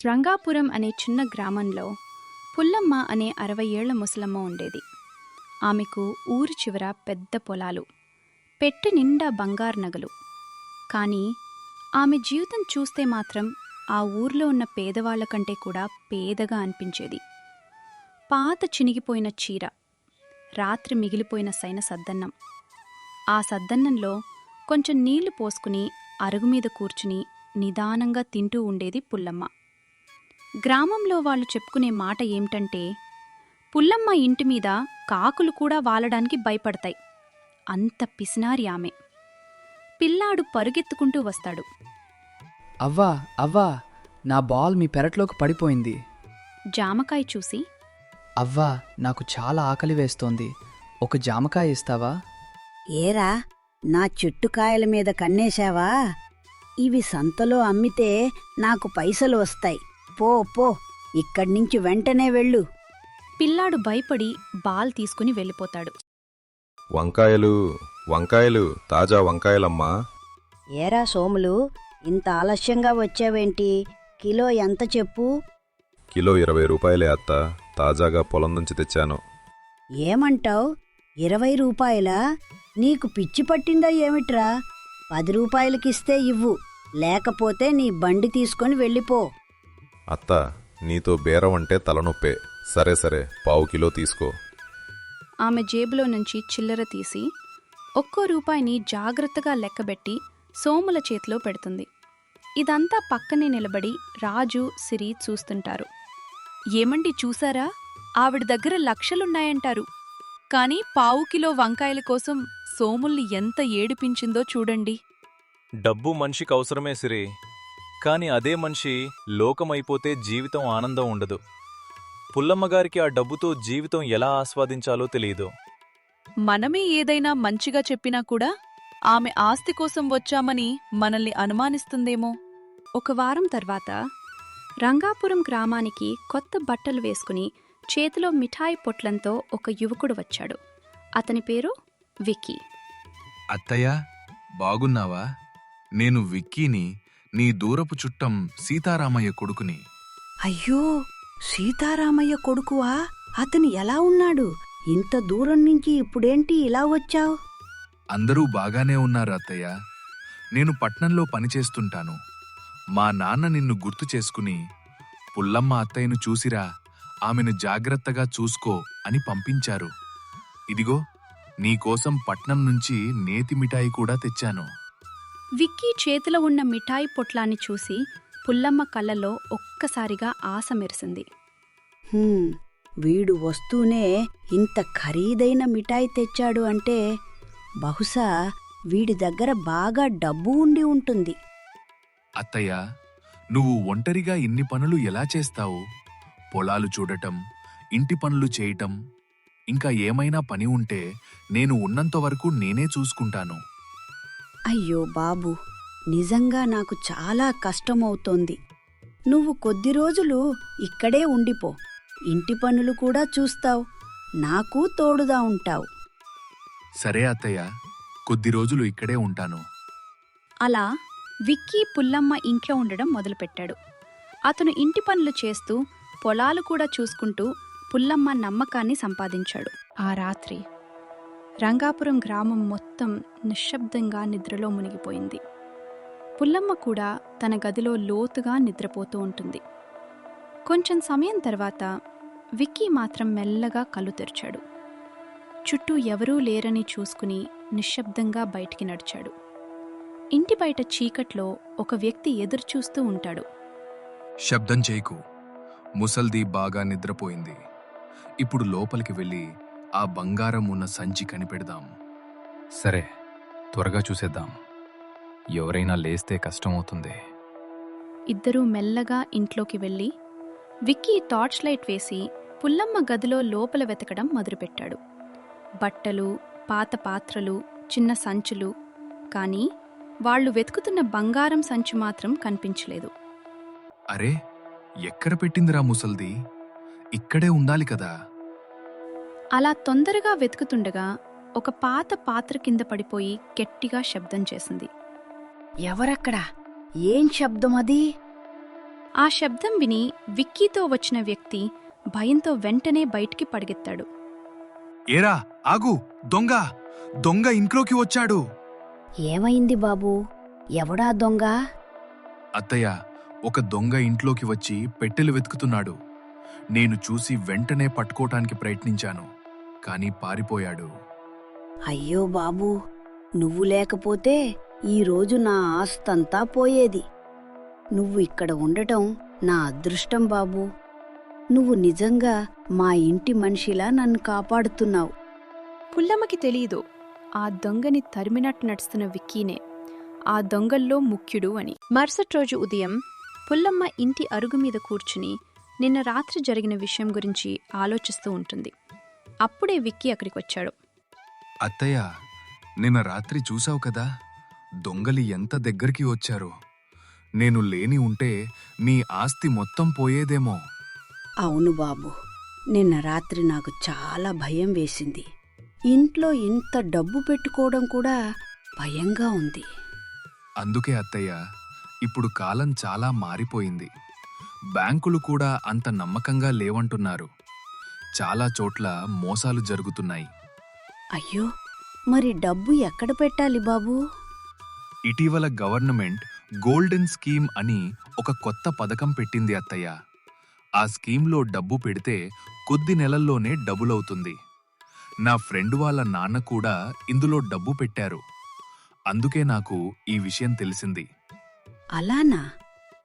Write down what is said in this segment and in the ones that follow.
రంగాపురం అనే చిన్న గ్రామంలో పుల్లమ్మ అనే 60 ఏళ్ల ముసలమ్మ ఉండేది. ఆమెకు ఊరి చివర పెద్ద పొలాలు, పెట్టె నిండా బంగారు నగలు. కానీ ఆమె జీవితం చూస్తే మాత్రం ఆ ఊర్లో ఉన్న పేదవాళ్ల కంటే కూడా పేదగా అనిపించేది. పాత చినిగిపోయిన చీర, రాత్రి మిగిలిపోయిన సైన సద్దన్నం. ఆ సద్దన్నంలో కొంచెం నీళ్లు పోసుకుని అరుగుమీద కూర్చుని నిదానంగా తింటూ ఉండేది పుల్లమ్మ. గ్రామంలో వాళ్ళు చెప్పుకునే మాట ఏమిటంటే, పుల్లమ్మ ఇంటిమీద కాకులు కూడా వాలడానికి భయపడతాయి. అంత పిసినారి ఆమె. పిల్లాడు పరుగెత్తుకుంటూ వస్తాడు. అవ్వా అవ్వా, నా బాల్ మీ పెరట్లోకి పడిపోయింది. జామకాయ చూసి, అవ్వా, నాకు చాలా ఆకలి వేస్తోంది, ఒక జామకాయ ఇస్తావా? ఏరా, నా చెట్టుకాయల మీద కన్నేశావా? ఇవి సంతలో అమ్మితే నాకు పైసలు వస్తాయి. పో పో, ఇక్కడ్నించి వెంటనే వెళ్ళు. పిల్లాడు భయపడి బాల్ తీసుకుని వెళ్ళిపోతాడు. వంకాయలు వంకాయలు, తాజా వంకాయలమ్మా. ఏరా సోములు, ఇంత ఆలస్యంగా వచ్చావేంటి? కిలో ఎంత చెప్పు? కిలో 20 రూపాయలే అత్త, తాజాగా పొలం నుంచి తెచ్చాను. ఏమంటావ్? 20 రూపాయలా? నీకు పిచ్చి పట్టిందా ఏమిట్రా? 10 రూపాయలకిస్తే ఇవ్వు, లేకపోతే నీ బండి తీసుకొని వెళ్ళిపో. అత్త, నీతో బేరం అంటే తలనొప్పే. సరే సరే, పావు కిలో తీసుకో. ఆమె జేబులో నుంచి చిల్లర తీసి ఒక్కో రూపాయిని జాగ్రత్తగా లెక్కబెట్టి సోముల చేతిలో పెడుతుంది. ఇదంతా పక్కనే నిలబడి రాజు, సిరి చూస్తుంటారు. ఏమండి చూసారా, ఆవిడ దగ్గర లక్షలున్నాయంటారు, కాని పావు కిలో వంకాయల కోసం సోముల్ని ఎంత ఏడిపించిందో చూడండి. డబ్బు మనిషికి అవసరమే సిరి, కాని అదే మనిషి లోకమైపోతే జీవితం ఆనందం ఉండదు. పుల్లమ్మగారికి ఆ డబ్బుతో జీవితం ఎలా ఆస్వాదించాలో తెలియదు. మనమే ఏదైనా మంచిగా చెప్పినా కూడా ఆమె ఆస్తి కోసం వచ్చామని మనల్ని అనుమానిస్తుందేమో. ఒక వారం తర్వాత రంగాపురం గ్రామానికి కొత్త బట్టలు వేసుకుని చేతిలో మిఠాయి పొట్లంతో ఒక యువకుడు వచ్చాడు. అతని పేరు విక్కీ. అత్తయ్య, బాగున్నావా? నేను విక్కీని, నీ దూరపు చుట్టం సీతారామయ్య కొడుకుని. అయ్యో, సీతారామయ్య కొడుకువా? అతను ఎలా ఉన్నాడు? ఇంత దూరం నుంచి ఇప్పుడేంటి ఇలా వచ్చావ్? అందరూ బాగానే ఉన్నారు అత్తయ్య. నేను పట్నంలో పనిచేస్తుంటాను. మా నాన్న నిన్ను గుర్తు చేసుకుని, పుల్లమ్మ అత్తయ్యను చూసిరా, ఆమెను జాగ్రత్తగా చూసుకో అని పంపించారు. ఇదిగో, నీకోసం పట్నం నుంచి నేతి మిఠాయి కూడా తెచ్చాను. విక్కీ చేతిలో ఉన్న మిఠాయి పొట్లాన్ని చూసి పుల్లమ్మ కళ్ళలో ఒక్కసారిగా ఆశ మెరిసింది. వీడు వస్తూనే ఇంత ఖరీదైన మిఠాయి తెచ్చాడు అంటే బహుశా వీడి దగ్గర బాగా డబ్బు ఉండి ఉంటుంది. అత్తయ్య, నువ్వు ఒంటరిగా ఇన్ని పనులు ఎలా చేస్తావు? పొలాలు చూడటం, ఇంటి పనులు చేయటం, ఇంకా ఏమైనా పని ఉంటే నేను ఉన్నంతవరకు నేనే చూసుకుంటాను. అయ్యో బాబూ, నిజంగా నాకు చాలా కష్టమవుతోంది. నువ్వు కొద్ది రోజులు ఇక్కడే ఉండిపో, ఇంటి పనులు కూడా చూస్తావు, నాకు తోడుగా ఉంటావు. సరే అత్తయ్య, కొద్ది రోజులు ఇక్కడే ఉంటాను. అలా విక్కీ పుల్లమ్మ ఇంట్లో ఉండడం మొదలుపెట్టాడు. అతను ఇంటి పనులు చేస్తూ పొలాలు కూడా చూసుకుంటూ పుల్లమ్మ నమ్మకాన్ని సంపాదించాడు. ఆ రాత్రి రంగాపురం గ్రామం మొత్తం నిశ్శబ్దంగా నిద్రలో మునిగిపోయింది. పుల్లమ్మ కూడా తన గదిలో లోతుగా నిద్రపోతూ ఉంటుంది. కొంచెం సమయం తర్వాత విక్కీ మాత్రం మెల్లగా కళ్ళు తెరిచాడు. చుట్టూ ఎవరూ లేరని చూసుకుని నిశ్శబ్దంగా బయటికి నడిచాడు. ఇంటి బయట చీకట్లో ఒక వ్యక్తి ఎదురుచూస్తూ ఉంటాడు. శబ్దం చేయకు, ముసల్ది బాగా నిద్రపోయింది. ఇప్పుడు లోపలికి వెళ్ళి ఆ బంగారం ఉన్న సంచి కనిపెడదాం. సరే, త్వరగా చూసేద్దాం. ఎవరైనా లేస్తే కష్టమవుతుంది. ఇద్దరూ మెల్లగా ఇంట్లోకి వెళ్ళి విక్కీ టార్చ్ లైట్ వేసి పుల్లమ్మ గదిలో లోపల వెతకడం మొదలుపెట్టాడు. బట్టలు, పాత పాత్రలు, చిన్న సంచులు, కానీ వాళ్లు వెతుకుతున్న బంగారం సంచి మాత్రం కనిపించలేదు. అరే, ఎక్కడ పెట్టిందిరా ముసల్ది? ఇక్కడే ఉండాలి కదా. అలా తొందరగా వెతుకుతుండగా ఒక పాత పాత్ర కింద పడిపోయి గట్టిగా శబ్దం చేసింది. ఎవరక్కడా? ఏం శబ్దం అది? ఆ శబ్దం విని విక్కీతో వచ్చిన వ్యక్తి భయంతో వెంటనే బయటికి పడిగెత్తాడు. ఏరా ఆగు, దొంగ దొంగ ఇంట్లోకి వచ్చాడు. ఏమైంది బాబూ? ఎవడా దొంగ? అత్తయ్య, ఒక దొంగ ఇంట్లోకి వచ్చి పెట్టెలు వెతుకుతున్నాడు. నేను చూసి వెంటనే పట్టుకోటానికి ప్రయత్నించాను, కాని పారిపోయాడు. అయ్యో బాబూ, నువ్వు లేకపోతే ఈరోజు నా ఆస్తంతా పోయేది. నువ్వు ఇక్కడ ఉండటం నా అదృష్టం బాబూ. నువ్వు నిజంగా మా ఇంటి మనిషిలా నన్ను కాపాడుతున్నావు. పుల్లమ్మకి తెలీదు ఆ దొంగని తరిమినట్టు నడుస్తున్న విక్కీనే ఆ దొంగల్లో ముఖ్యుడు అని. మరుసటి రోజు ఉదయం పుల్లమ్మ ఇంటి అరుగు మీద కూర్చుని నిన్న రాత్రి జరిగిన విషయం గురించి ఆలోచిస్తూ ఉంటుంది. అప్పుడే విక్కీ అక్కడికొచ్చాడు. అత్తయ్య, నిన్న రాత్రి చూసావు కదా, దొంగలి ఎంత దగ్గరికి వచ్చారో. నేను లేని ఉంటే మీ ఆస్తి మొత్తం పోయేదేమో. అవును బాబు, నిన్న రాత్రి నాకు చాలా భయం వేసింది. ఇంట్లో ఇంత డబ్బు పెట్టుకోవడం కూడా భయంగా ఉంది. అందుకే అత్తయ్య, ఇప్పుడు కాలం చాలా మారిపోయింది. బ్యాంకులు కూడా అంత నమ్మకంగా లేవంటున్నారు. చాలా చోట్ల మోసాలు జరుగుతున్నాయి. అయ్యో, మరి డబ్బు ఎక్కడ పెట్టాలి బాబూ? ఇటీవల గవర్నమెంట్ గోల్డెన్ స్కీమ్ అని ఒక కొత్త పథకం పెట్టింది అత్తయ్య. ఆ స్కీంలో డబ్బు పెడితే కొద్ది నెలల్లోనే డబులవుతుంది. నా ఫ్రెండ్ వాళ్ళ నాన్న కూడా ఇందులో డబ్బు పెట్టారు. అందుకే నాకు ఈ విషయం తెలిసింది. అలానా?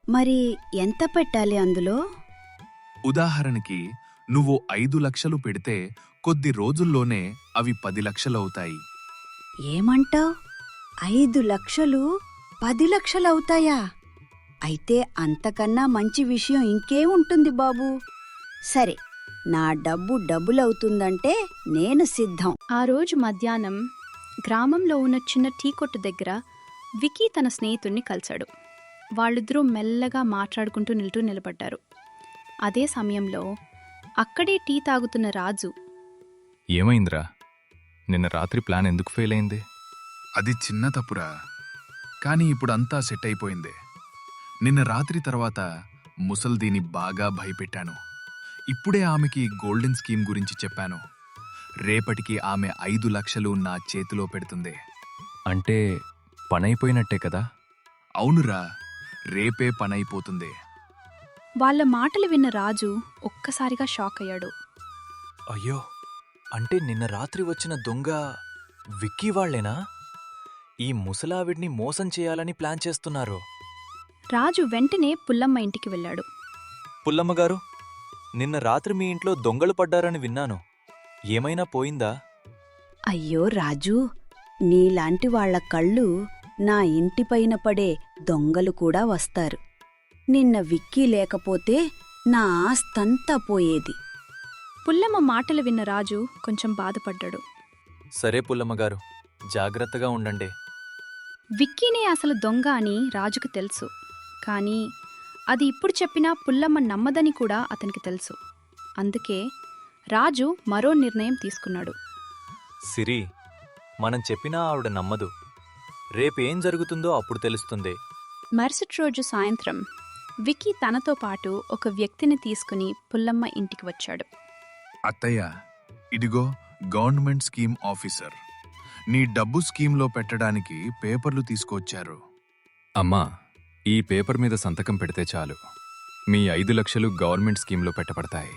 మరి ఎంత పెట్టాలి అందులో? ఉదాహరణకి నువ్వు 5 లక్షలు పెడితే కొద్ది రోజుల్లోనే అవి 10 లక్షలవుతాయి. ఏమంటావ్? 5 లక్షలు 10 లక్షలవుతాయా? అయితే అంతకన్నా మంచి విషయం ఇంకేముంటుంది బాబూ. సరే, నా డబ్బు డబులవుతుందంటే నేను సిద్ధం. ఆ రోజు మధ్యాహ్నం గ్రామంలో ఉన్న చిన్న టీ కొట్టు దగ్గర విక్కీ తన స్నేహితుణ్ణి కలిశాడు. వాళ్ళిద్దరూ మెల్లగా మాట్లాడుకుంటూ నిలబడ్డారు. అదే సమయంలో అక్కడే టీ తాగుతున్న రాజు, ఏమైందిరా? నిన్న రాత్రి ప్లాన్ ఎందుకు ఫెయిల్ అయింది? అది చిన్న తప్పురా, కానీ ఇప్పుడంతా సెట్ అయిపోయింది. నిన్న రాత్రి తర్వాత ముసల్దీని బాగా భయపెట్టాను. ఇప్పుడే ఆమెకి గోల్డెన్ స్కీమ్ గురించి చెప్పాను. రేపటికి ఆమె 5 లక్షలు నా చేతిలో పెడుతుంది. అంటే పనైపోయినట్టే కదా? అవునురా, రేపే పనైపోతుంది. వాళ్ళ మాటలు విన్న రాజు ఒక్కసారిగా షాక్ అయ్యాడు. అయ్యో, అంటే నిన్న రాత్రి వచ్చిన దొంగ విక్కీ వాళ్లేనా? ఈ ముసలావిడ్ని మోసం చేయాలని ప్లాన్ చేస్తున్నారు. రాజు వెంటనే పుల్లమ్మ ఇంటికి వెళ్ళాడు. పుల్లమ్మగారు, నిన్న రాత్రి మీ ఇంట్లో దొంగలు పడ్డారని విన్నాను. ఏమైనా పోయిందా? అయ్యో రాజూ, నీలాంటి వాళ్ల కళ్ళు నా ఇంటిపైన పడే దొంగలు కూడా వస్తారు. నిన్న విక్కీ లేకపోతే నా ఆస్తంతా పోయేది. పుల్లమ్మ మాటలు విన్న రాజు కొంచెం బాధపడ్డాడు. సరే పుల్లమ్మగారు, జాగ్రత్తగా ఉండండి. విక్కీనే అసలు దొంగ అని రాజుకు తెలుసు. కానీ అది ఇప్పుడు చెప్పినా పుల్లమ్మ నమ్మదని కూడా అతనికి తెలుసు. అందుకే రాజు మరో నిర్ణయం తీసుకున్నాడు. సిరి, మనం చెప్పినా ఆవిడ నమ్మదు. రేపేం జరుగుతుందో అప్పుడు తెలుస్తుంది. మరుసటి రోజు సాయంత్రం విక్కీ తనతో పాటు ఒక వ్యక్తిని తీసుకుని పుల్లమ్మ ఇంటికి వచ్చాడు. అత్తయ్య, ఇదిగో గవర్నమెంట్ స్కీమ్ ఆఫీసర్. నీ డబ్బు స్కీమ్లో పెట్టడానికి పేపర్లు తీసుకొచ్చారు. అమ్మా, ఈ పేపర్ మీద సంతకం పెడితే చాలు. మీ 5 లక్షలు గవర్నమెంట్ స్కీమ్లో పెట్టబడతాయి.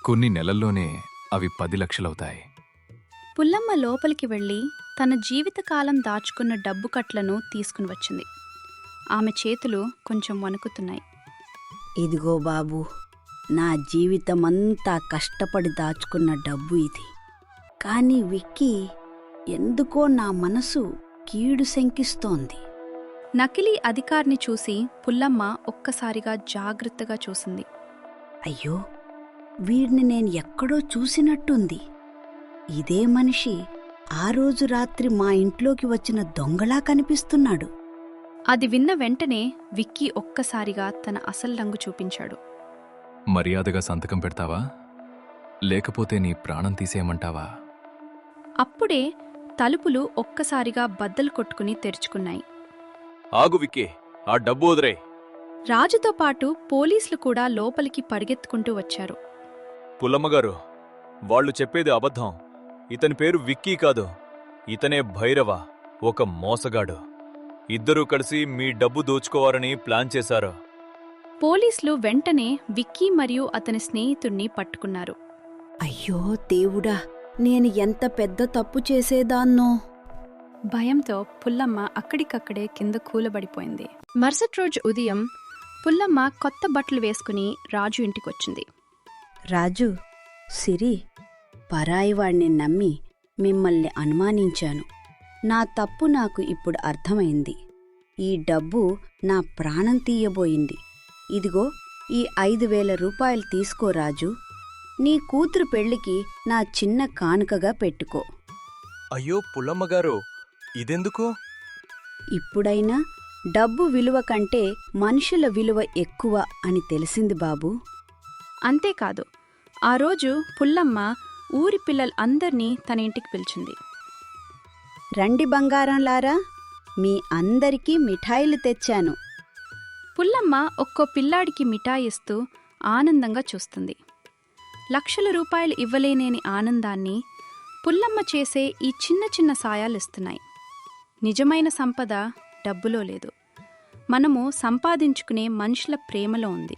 కొన్ని నెలల్లోనే అవి 10 లక్షలవుతాయి. పుల్లమ్మ లోపలికి వెళ్ళి తన జీవితకాలం దాచుకున్న డబ్బు కట్లను తీసుకుని వచ్చింది. ఆమె చేతులు కొంచెం వణుకుతున్నాయి. ఇదిగో బాబూ, నా జీవితమంతా కష్టపడి దాచుకున్న డబ్బు ఇది. కానీ విక్కీ ఎందుకో నా మనసు కీడు శంకిస్తోంది. నకిలీ అధికారిని చూసి పుల్లమ్మ ఒక్కసారిగా జాగ్రత్తగా చూసింది. అయ్యో, వీడిని నేను ఎక్కడో చూసినట్టుంది. ఇదే మనిషి ఆ రోజు రాత్రి మా ఇంట్లోకి వచ్చిన దొంగలా కనిపిస్తున్నాడు. అది విన్న వెంటనే విక్కీ ఒక్కసారిగా తన అసలు రంగు చూపించాడు. మర్యాదగా సంతకం పెడతావా, లేకపోతే నీ ప్రాణం తీసేయమంటావా? అప్పుడే తలుపులు ఒక్కసారిగా బద్దలు కొట్టుకుని తెరుచుకున్నాయి. ఆగు విక్కీ, ఆ డబ్బు వదిరే. రాజుతో పాటు పోలీసులు కూడా లోపలికి పరిగెత్తుకుంటూ వచ్చారు. పుల్లమ్మగారు, వాళ్ళు చెప్పేది అబద్ధం. ఇతని పేరు విక్కీ కాదు, ఇతనే భైరవ, ఒక మోసగాడు. ఇద్దరూ కలిసి మీ డబ్బు దోచుకోవాలని ప్లాన్ చేశారు. పోలీసులు వెంటనే విక్కీ మరియు అతని స్నేహితుణ్ణి పట్టుకున్నారు. అయ్యో దేవుడా, నేను ఎంత పెద్ద తప్పు చేసేదాన్నో. భయంతో పుల్లమ్మ అక్కడికక్కడే కింద కూలబడిపోయింది. మరుసటి రోజు ఉదయం పుల్లమ్మ కొత్త బట్టలు వేసుకుని రాజు ఇంటికొచ్చింది. రాజు, సిరి, పరాయివాణ్ణి నమ్మి మిమ్మల్ని అనుమానించాను. నా తప్పు నాకు ఇప్పుడు అర్థమైంది. ఈ డబ్బు నా ప్రాణం తీయబోయింది. ఇదిగో ఈ 5,000 రూపాయలు తీసుకో రాజు. నీ కూతురు పెళ్లికి నా చిన్న కానుకగా పెట్టుకో. అయ్యో పుల్లమ్మగారు, ఇదెందుకు? ఇప్పుడైనా డబ్బు విలువ కంటే మనుషుల విలువ ఎక్కువ అని తెలిసింది బాబూ. అంతేకాదు, ఆ రోజు పుల్లమ్మ ఊరి పిల్లలందర్నీ తన ఇంటికి పిలిచింది. రండి బంగారంలారా, మీ అందరికీ మిఠాయిలు తెచ్చాను. పుల్లమ్మ ఒక్కో పిల్లాడికి మిఠాయిస్తూ ఆనందంగా చూస్తుంది. లక్షల రూపాయలు ఇవ్వలేనేని ఆనందాన్ని పుల్లమ్మ చేసే ఈ చిన్న చిన్న సాయాలిస్తున్నాయి. నిజమైన సంపద డబ్బులో లేదు, మనము సంపాదించుకునే మనుషుల ప్రేమలో ఉంది.